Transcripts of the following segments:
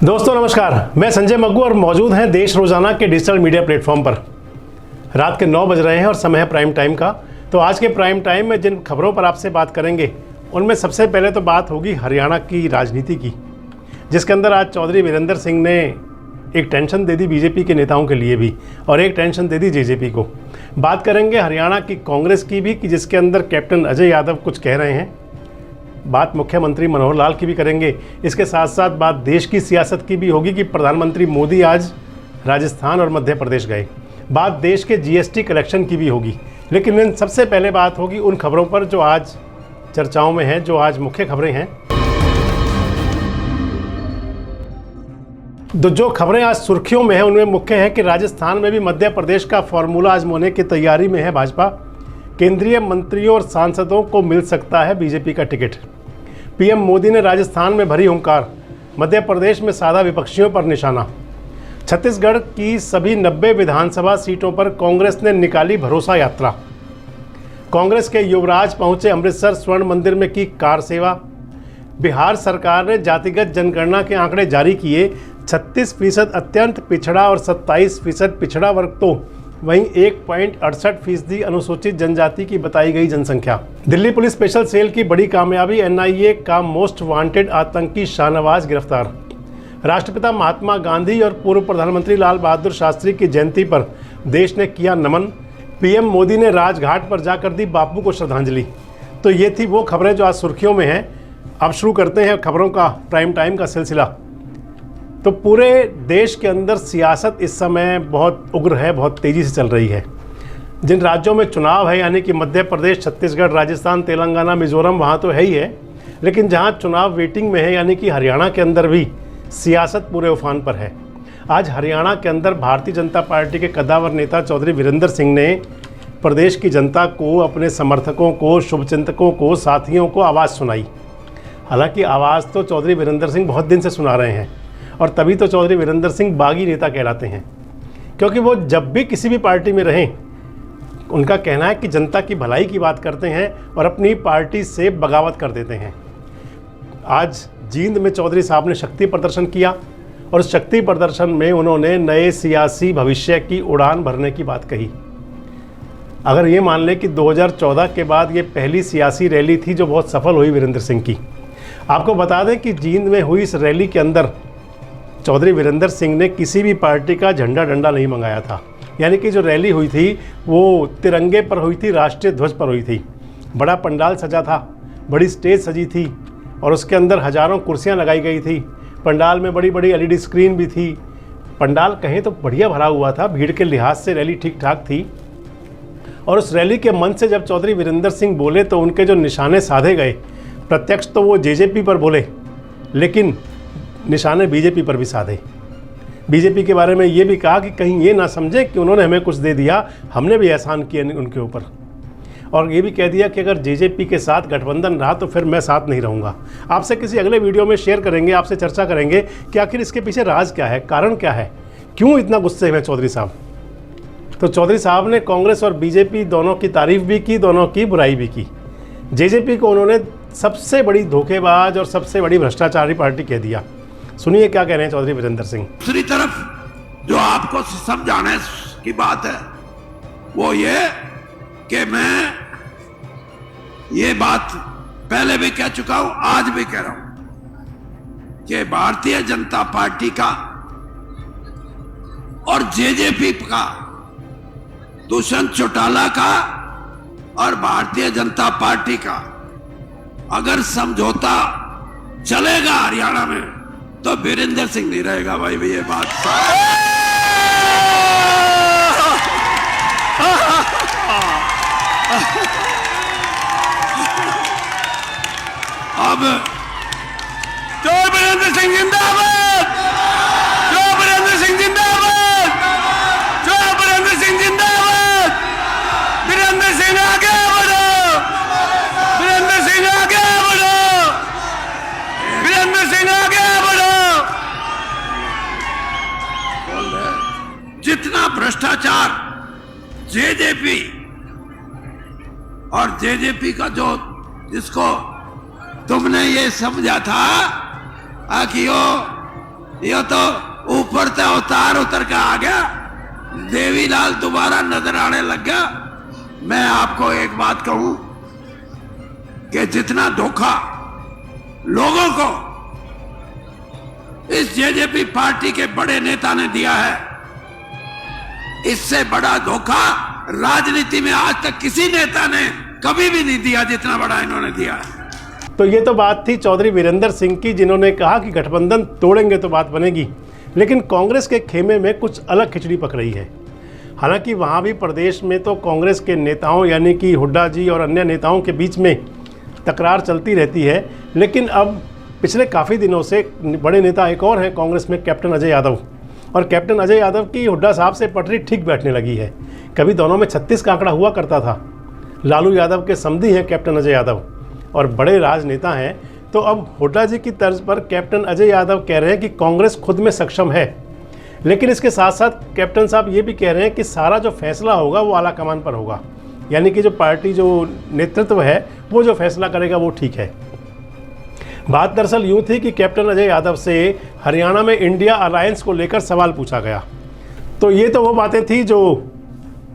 दोस्तों नमस्कार, मैं संजय मग्गू और मौजूद हैं देश रोजाना के डिजिटल मीडिया प्लेटफॉर्म पर। रात के 9 बज रहे हैं और समय है प्राइम टाइम का। तो आज के प्राइम टाइम में जिन खबरों पर आपसे बात करेंगे उनमें सबसे पहले तो बात होगी हरियाणा की राजनीति की, जिसके अंदर आज चौधरी वीरेंद्र सिंह ने एक टेंशन दे दी बीजेपी के नेताओं के लिए भी और एक टेंशन दे दी जेजेपी को। बात करेंगे हरियाणा की कांग्रेस की भी कि जिसके अंदर कैप्टन अजय यादव कुछ कह रहे हैं। बात मुख्यमंत्री मनोहर लाल की भी करेंगे। इसके साथ साथ बात देश की सियासत की भी होगी कि प्रधानमंत्री मोदी आज राजस्थान और मध्य प्रदेश गए। बात देश के जीएसटी कलेक्शन की भी होगी। लेकिन इन सबसे पहले बात होगी उन खबरों पर जो आज चर्चाओं में हैं, जो आज मुख्य खबरें हैं। जो खबरें आज सुर्खियों में हैं उनमें मुख्य है कि राजस्थान में भी मध्य प्रदेश का फॉर्मूला आजमाने की तैयारी में है भाजपा। केंद्रीय मंत्रियों और सांसदों को मिल सकता है बीजेपी का टिकट। पीएम मोदी ने राजस्थान में भरी हुंकार, मध्य प्रदेश में साधा विपक्षियों पर निशाना। छत्तीसगढ़ की सभी 90 विधानसभा सीटों पर कांग्रेस ने निकाली भरोसा यात्रा। कांग्रेस के युवराज पहुंचे अमृतसर स्वर्ण मंदिर में की कार सेवा। बिहार सरकार ने जातिगत जनगणना के आंकड़े जारी किए। 36% अत्यंत पिछड़ा और 27% पिछड़ा वर्ग तो वहीं 1.68% अनुसूचित जनजाति की बताई गई जनसंख्या। दिल्ली पुलिस स्पेशल सेल की बड़ी कामयाबी, एनआईए का मोस्ट वांटेड आतंकी शाहनवाज गिरफ्तार। राष्ट्रपिता महात्मा गांधी और पूर्व प्रधानमंत्री लाल बहादुर शास्त्री की जयंती पर देश ने किया नमन। पीएम मोदी ने राजघाट पर जाकर दी बापू को श्रद्धांजलि। तो ये थी वो खबरें जो आज सुर्खियों में हैं। अब शुरू करते हैं खबरों का प्राइम टाइम का सिलसिला। तो पूरे देश के अंदर सियासत इस समय बहुत उग्र है, बहुत तेज़ी से चल रही है। जिन राज्यों में चुनाव है यानी कि मध्य प्रदेश, छत्तीसगढ़, राजस्थान, तेलंगाना, मिजोरम, वहाँ तो है ही है। लेकिन जहाँ चुनाव वेटिंग में है यानी कि हरियाणा के अंदर भी सियासत पूरे उफान पर है। आज हरियाणा के अंदर भारतीय जनता पार्टी के कद्दावर नेता चौधरी वीरेंद्र सिंह ने प्रदेश की जनता को, अपने समर्थकों को, शुभचिंतकों को, साथियों को आवाज़ सुनाई। हालांकि आवाज़ तो चौधरी वीरेंद्र सिंह बहुत दिन से सुना रहे हैं और तभी तो चौधरी वीरेंद्र सिंह बागी नेता कहलाते हैं, क्योंकि वो जब भी किसी भी पार्टी में रहें उनका कहना है कि जनता की भलाई की बात करते हैं और अपनी पार्टी से बगावत कर देते हैं। आज जींद में चौधरी साहब ने शक्ति प्रदर्शन किया और उस शक्ति प्रदर्शन में उन्होंने नए सियासी भविष्य की उड़ान भरने की बात कही। अगर ये मान लें कि 2014 के बाद ये पहली सियासी रैली थी जो बहुत सफल हुई वीरेंद्र सिंह की। आपको बता दें कि जींद में हुई इस रैली के अंदर चौधरी वीरेंद्र सिंह ने किसी भी पार्टी का झंडा डंडा नहीं मंगाया था। यानी कि जो रैली हुई थी वो तिरंगे पर हुई थी, राष्ट्रीय ध्वज पर हुई थी। बड़ा पंडाल सजा था, बड़ी स्टेज सजी थी और उसके अंदर हज़ारों कुर्सियां लगाई गई थी। पंडाल में बड़ी बड़ी एलईडी स्क्रीन भी थी। पंडाल कहें तो बढ़िया भरा हुआ था, भीड़ के लिहाज से रैली ठीक ठाक थी। और उस रैली के मंच से जब चौधरी वीरेंद्र सिंह बोले तो उनके जो निशाने साधे गए, प्रत्यक्ष तो वो जेजेपी पर बोले लेकिन निशाने बीजेपी पर भी साधे। बीजेपी के बारे में ये भी कहा कि कहीं ये ना समझे कि उन्होंने हमें कुछ दे दिया, हमने भी एहसान किए उनके ऊपर। और ये भी कह दिया कि अगर जेजेपी के साथ गठबंधन रहा तो फिर मैं साथ नहीं रहूँगा। आपसे किसी अगले वीडियो में शेयर करेंगे, आपसे चर्चा करेंगे कि आखिर इसके पीछे राज क्या है, कारण क्या है, क्यों इतना गुस्से में चौधरी साहब। तो चौधरी साहब ने कांग्रेस और बीजेपी दोनों की तारीफ भी की, दोनों की बुराई भी की। जेजेपी को उन्होंने सबसे बड़ी धोखेबाज और सबसे बड़ी भ्रष्टाचारी पार्टी कह दिया। सुनिए क्या कह रहे हैं चौधरी वीरेंद्र सिंह। दूसरी तरफ जो आपको समझाने की बात है वो ये कि मैं ये बात पहले भी कह चुका हूं, आज भी कह रहा हूं कि भारतीय जनता पार्टी का और जेजेपी का, दुष्यंत चौटाला का और भारतीय जनता पार्टी का अगर समझौता चलेगा हरियाणा में तो वीरेंद्र सिंह नहीं रहेगा। भाई ये बात अब जो वीरेंद्र सिंह जिंदाबाद, जो वीरेंद्र सिंह जिंदाबाद, जो वीरेंद्र सिंह जिंदाबाद, वीरेंद्र सिंह आगे बढ़ो, वीरेंद्र सिंह आगे बढ़ो, वीरेंद्र सिंह आगे बढ़ो। जितना भ्रष्टाचार जेजेपी और जेजेपी का जो जिसको तुमने ये समझा था कि वो ये तो ऊपर से अवतार उतर के आ गया, देवीलाल दोबारा नजर आने लग गया। मैं आपको एक बात कहूं कि जितना धोखा लोगों को इस जेजेपी पार्टी के बड़े नेता ने दिया है, इससे बड़ा धोखा राजनीति में आज तक किसी नेता ने कभी भी नहीं दिया जितना बड़ा इन्होंने दिया है। तो ये तो बात थी चौधरी वीरेंद्र सिंह की, जिन्होंने कहा कि गठबंधन तोड़ेंगे तो बात बनेगी, लेकिन कांग्रेस के खेमे में कुछ अलग खिचड़ी पक रही है। हालांकि वहाँ भी प्रदेश में तो कांग्रेस के नेताओं यानी कि हुड्डा जी और अन्य नेताओं के बीच में तकरार चलती रहती है, लेकिन अब पिछले काफ़ी दिनों से बड़े नेता एक और हैं कांग्रेस में, कैप्टन अजय यादव। और कैप्टन अजय यादव की हुड्डा साहब से पटरी ठीक बैठने लगी है। कभी दोनों में 36 का आंकड़ा हुआ करता था। लालू यादव के समधी हैं कैप्टन अजय यादव और बड़े राजनेता हैं। तो अब हुड्डा जी की तर्ज पर कैप्टन अजय यादव कह रहे हैं कि कांग्रेस खुद में सक्षम है, लेकिन इसके साथ साथ कैप्टन साहब ये भी कह रहे हैं कि सारा जो फैसला होगा वो आला कमान पर होगा, यानी कि जो पार्टी जो नेतृत्व है वो जो फैसला करेगा वो ठीक है। बात दरअसल यूँ थी कि कैप्टन अजय यादव से हरियाणा में इंडिया अलायंस को लेकर सवाल पूछा गया। तो ये तो वो बातें थी जो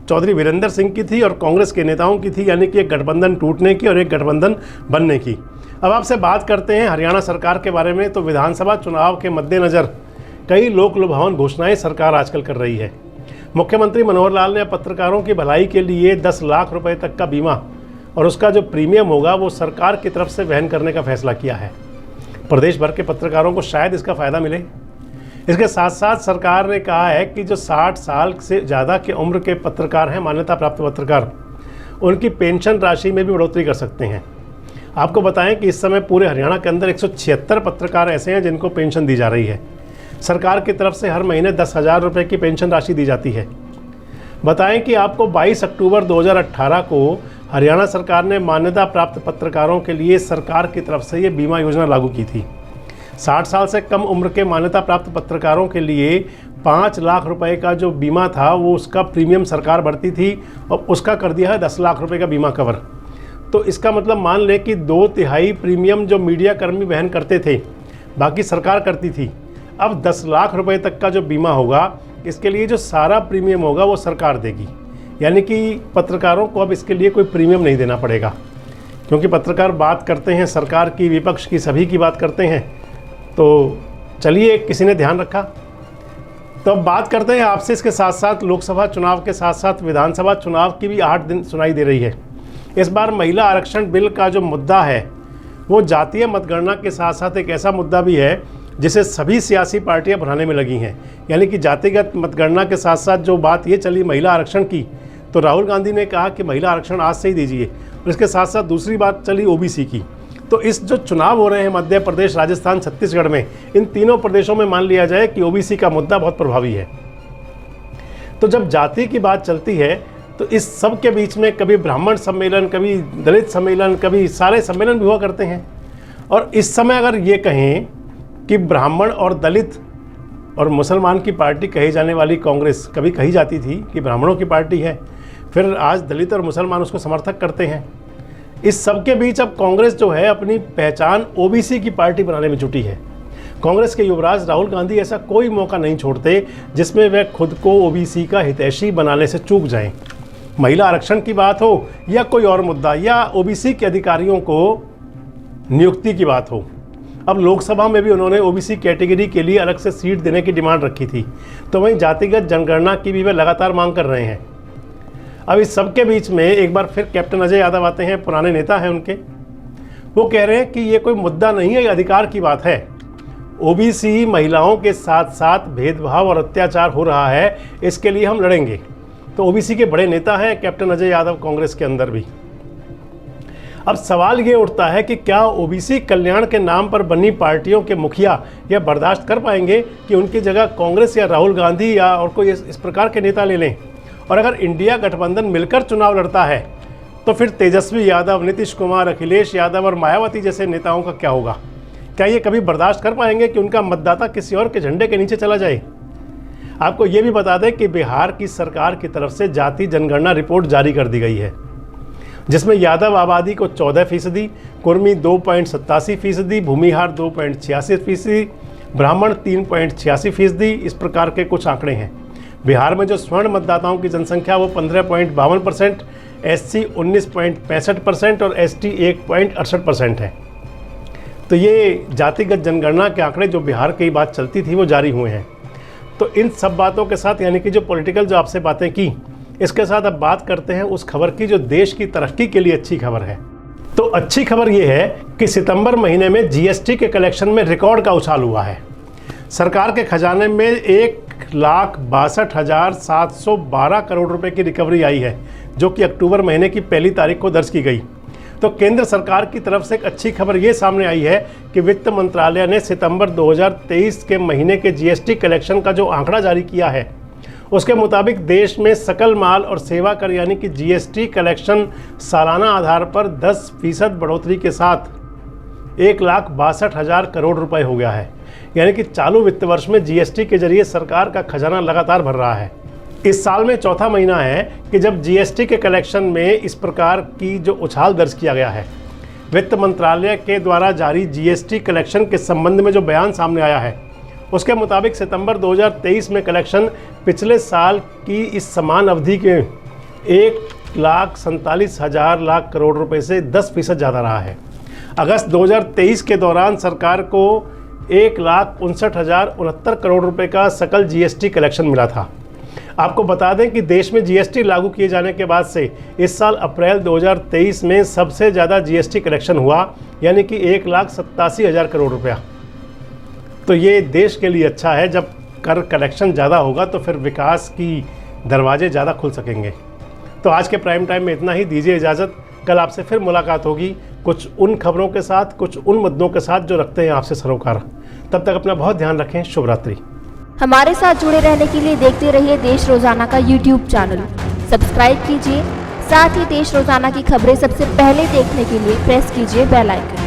चौधरी वीरेंद्र सिंह की थी और कांग्रेस के नेताओं की थी, यानी कि एक गठबंधन टूटने की और एक गठबंधन बनने की। अब आपसे बात करते हैं हरियाणा सरकार के बारे में। तो विधानसभा चुनाव के मद्देनज़र कई लोक लुभावन घोषणाएं सरकार आजकल कर रही है। मुख्यमंत्री मनोहर लाल ने पत्रकारों की भलाई के लिए 10 लाख रुपए तक का बीमा और उसका जो प्रीमियम होगा वो सरकार की तरफ से वहन करने का फैसला किया है। प्रदेश भर के पत्रकारों को शायद इसका फ़ायदा मिले। इसके साथ साथ सरकार ने कहा है कि जो 60 साल से ज़्यादा की उम्र के पत्रकार हैं, मान्यता प्राप्त पत्रकार, उनकी पेंशन राशि में भी बढ़ोतरी कर सकते हैं। आपको बताएं कि इस समय पूरे हरियाणा के अंदर 176 पत्रकार ऐसे हैं जिनको पेंशन दी जा रही है। सरकार की तरफ से हर महीने 10,000 रुपये की पेंशन राशि दी जाती है। बताएं कि आपको 22 अक्टूबर 2018 को हरियाणा सरकार ने मान्यता प्राप्त पत्रकारों के लिए सरकार की तरफ से ये बीमा योजना लागू की थी। 60 साल से कम उम्र के मान्यता प्राप्त पत्रकारों के लिए 5 लाख रुपए का जो बीमा था वो उसका प्रीमियम सरकार भरती थी और उसका कर दिया है 10 लाख रुपए का बीमा कवर। तो इसका मतलब मान लें कि 2/3 प्रीमियम जो मीडिया कर्मी वहन करते थे, बाकी सरकार करती थी। अब 10 लाख रुपए तक का जो बीमा होगा, इसके लिए जो सारा प्रीमियम होगा वो सरकार देगी, यानी कि पत्रकारों को अब इसके लिए कोई प्रीमियम नहीं देना पड़ेगा। क्योंकि पत्रकार बात करते हैं सरकार की, विपक्ष की, सभी की बात करते हैं। तो चलिए, किसी ने ध्यान रखा। तो अब बात करते हैं आपसे इसके साथ साथ लोकसभा चुनाव के साथ साथ विधानसभा चुनाव की भी 8 दिन सुनाई दे रही है। इस बार महिला आरक्षण बिल का जो मुद्दा है वो जातीय मतगणना के साथ साथ एक ऐसा मुद्दा भी है जिसे सभी सियासी पार्टियां बनाने में लगी हैं। यानी कि जातिगत मतगणना के साथ साथ जो बात ये चली महिला आरक्षण की, तो राहुल गांधी ने कहा कि महिला आरक्षण आज से ही दीजिए, और इसके साथ साथ दूसरी बात चली ओबीसी की। तो इस जो चुनाव हो रहे हैं मध्य प्रदेश, राजस्थान, छत्तीसगढ़ में, इन तीनों प्रदेशों में मान लिया जाए कि ओबीसी का मुद्दा बहुत प्रभावी है। तो जब जाति की बात चलती है तो इस सब के बीच में कभी ब्राह्मण सम्मेलन, कभी दलित सम्मेलन, कभी सारे सम्मेलन भी हुआ करते हैं। और इस समय अगर ये कहें कि ब्राह्मण और दलित और मुसलमान की पार्टी कही जाने वाली कांग्रेस, कभी कही जाती थी कि ब्राह्मणों की पार्टी है, फिर आज दलित और मुसलमान उसको समर्थक करते हैं। इस सब के बीच अब कांग्रेस जो है अपनी पहचान ओबीसी की पार्टी बनाने में जुटी है। कांग्रेस के युवराज राहुल गांधी ऐसा कोई मौका नहीं छोड़ते जिसमें वे खुद को ओबीसी का हितैषी बनाने से चूक जाएं। महिला आरक्षण की बात हो या कोई और मुद्दा, या ओबीसी के अधिकारियों को नियुक्ति की बात हो। अब लोकसभा में भी उन्होंने ओबीसी कैटेगरी के लिए अलग से सीट देने की डिमांड रखी थी, तो वहीं जातिगत जनगणना की भी वे लगातार मांग कर रहे हैं। अब इस सब के बीच में एक बार फिर कैप्टन अजय यादव आते हैं, पुराने नेता हैं उनके। वो कह रहे हैं कि ये कोई मुद्दा नहीं है, ये अधिकार की बात है। ओबीसी महिलाओं के साथ साथ भेदभाव और अत्याचार हो रहा है, इसके लिए हम लड़ेंगे। तो ओबीसी के बड़े नेता हैं कैप्टन अजय यादव कांग्रेस के अंदर भी। अब सवाल ये उठता है कि क्या ओबीसी कल्याण के नाम पर बनी पार्टियों के मुखिया यह बर्दाश्त कर पाएंगे कि उनकी जगह कांग्रेस या राहुल गांधी या और कोई इस प्रकार के नेता ले लें। और अगर इंडिया गठबंधन मिलकर चुनाव लड़ता है तो फिर तेजस्वी यादव, नीतीश कुमार, अखिलेश यादव और मायावती जैसे नेताओं का क्या होगा? क्या ये कभी बर्दाश्त कर पाएंगे कि उनका मतदाता किसी और के झंडे के नीचे चला जाए? आपको ये भी बता दें कि बिहार की सरकार की तरफ से जाति जनगणना रिपोर्ट जारी कर दी गई है, जिसमें यादव आबादी को 14%, कुर्मी 2.87%, भूमिहार 2.86%, ब्राह्मण 3.86%। इस प्रकार के कुछ आंकड़े हैं। बिहार में जो स्वर्ण मतदाताओं की जनसंख्या वो 15.52%, SC 19.65% और ST 1.68% है। तो ये जातिगत जनगणना के आंकड़े जो बिहार की बात चलती थी वो जारी हुए हैं। तो इन सब बातों के साथ, यानी कि जो पॉलिटिकल जो आपसे बातें की, इसके साथ अब बात करते हैं उस खबर की जो देश की तरक्की के लिए अच्छी खबर है। तो अच्छी खबर ये है कि सितंबर महीने में GST के कलेक्शन में रिकॉर्ड का उछाल हुआ है। सरकार के खजाने में 1,62,712 करोड़ रुपए की रिकवरी आई है, जो कि अक्टूबर महीने की पहली तारीख को दर्ज की गई। तो केंद्र सरकार की तरफ से एक अच्छी खबर ये सामने आई है कि वित्त मंत्रालय ने सितंबर 2023 के महीने के GST कलेक्शन का जो आंकड़ा जारी किया है, उसके मुताबिक देश में सकल माल और सेवा कर यानी कि GST कलेक्शन सालाना आधार पर 10% बढ़ोतरी के साथ 1,62,000 करोड़ रुपए हो गया है। यानी कि चालू वित्त वर्ष में GST के जरिए सरकार का खजाना लगातार भर रहा है। इस साल में चौथा महीना है कि जब GST के कलेक्शन में इस प्रकार की जो उछाल दर्ज किया गया है। वित्त मंत्रालय के द्वारा जारी GST कलेक्शन के संबंध में जो बयान सामने आया है, उसके मुताबिक सितंबर 2023 में कलेक्शन पिछले साल की इस समान अवधि के 1,47,000 लाख करोड़ रुपए से 10% ज़्यादा रहा है। अगस्त 2023 के दौरान सरकार को 1,59,069 करोड़ रुपए का सकल GST कलेक्शन मिला था। आपको बता दें कि देश में GST लागू किए जाने के बाद से इस साल अप्रैल 2023 में सबसे ज़्यादा GST कलेक्शन हुआ, यानी कि 1,87,000 करोड़ रुपया। तो ये देश के लिए अच्छा है। जब कर कलेक्शन ज़्यादा होगा तो फिर विकास की दरवाजे ज़्यादा खुल सकेंगे। तो आज के प्राइम टाइम में इतना ही। दीजिए इजाज़त। कल आपसे फिर मुलाकात होगी कुछ उन खबरों के साथ, कुछ उन मुद्दों के साथ जो रखते हैं आपसे सरोकार। तब तक अपना बहुत ध्यान रखें। शुभ रात्रि। हमारे साथ जुड़े रहने के लिए देखते रहिए देश रोजाना का YouTube चैनल। सब्सक्राइब कीजिए, साथ ही देश रोजाना की खबरें सबसे पहले देखने के लिए प्रेस कीजिए बेल आइकन।